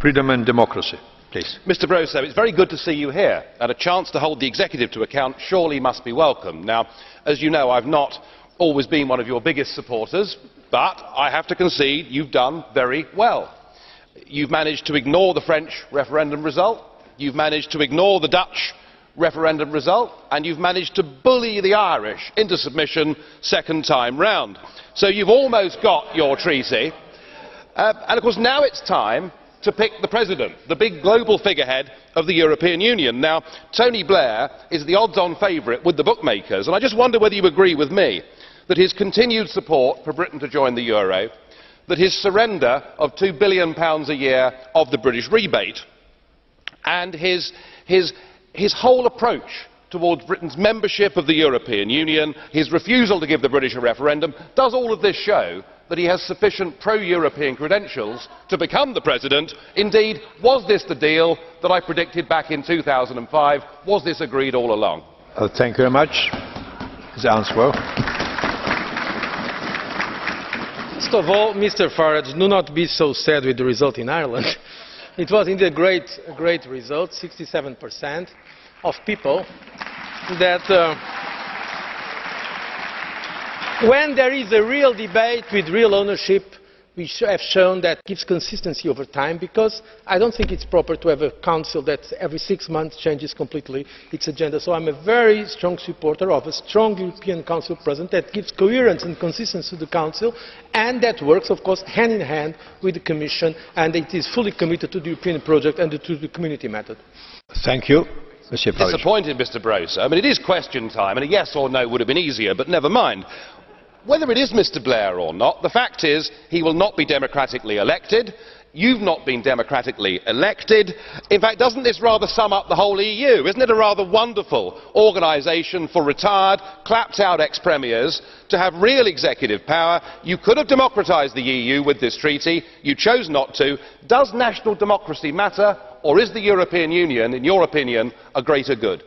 Freedom and democracy, please. Mr Barroso, it's very good to see you here, and a chance to hold the executive to account surely must be welcome. Now, as you know, I've not always been one of your biggest supporters, but I have to concede you've done very well. You've managed to ignore the French referendum result, you've managed to ignore the Dutch referendum result, and you've managed to bully the Irish into submission second time round. So you've almost got your treaty, and of course now it's time to pick the president, the big global figurehead of the European Union. Now, Tony Blair is the odds-on favourite with the bookmakers, and I just wonder whether you agree with me that his continued support for Britain to join the euro, that his surrender of £2 billion a year of the British rebate, and his whole approach towards Britain's membership of the European Union, his refusal to give the British a referendum, does all of this show that he has sufficient pro-European credentials to become the President? Indeed, was this the deal that I predicted back in 2005? Was this agreed all along? Thank you very much. His answer. First of all, Mr Farage, do not be so sad with the result in Ireland. It was indeed a great result, 67% of people that when there is a real debate with real ownership, we have shown that gives consistency over time, because I don't think it's proper to have a council that every 6 months changes completely its agenda. So I'm a very strong supporter of a strong European Council President that gives coherence and consistency to the Council, and that works, of course, hand in hand with the Commission, and it is fully committed to the European project and to the community method. Thank you. Mr. Farage. Disappointed, Mr Barroso. I mean, it is question time, and a yes or no would have been easier, but never mind. Whether it is Mr Blair or not, the fact is he will not be democratically elected. You've not been democratically elected. In fact, doesn't this rather sum up the whole EU? Isn't it a rather wonderful organisation for retired, clapped-out ex-premiers to have real executive power? You could have democratised the EU with this treaty. You chose not to. Does national democracy matter, or is the European Union, in your opinion, a greater good?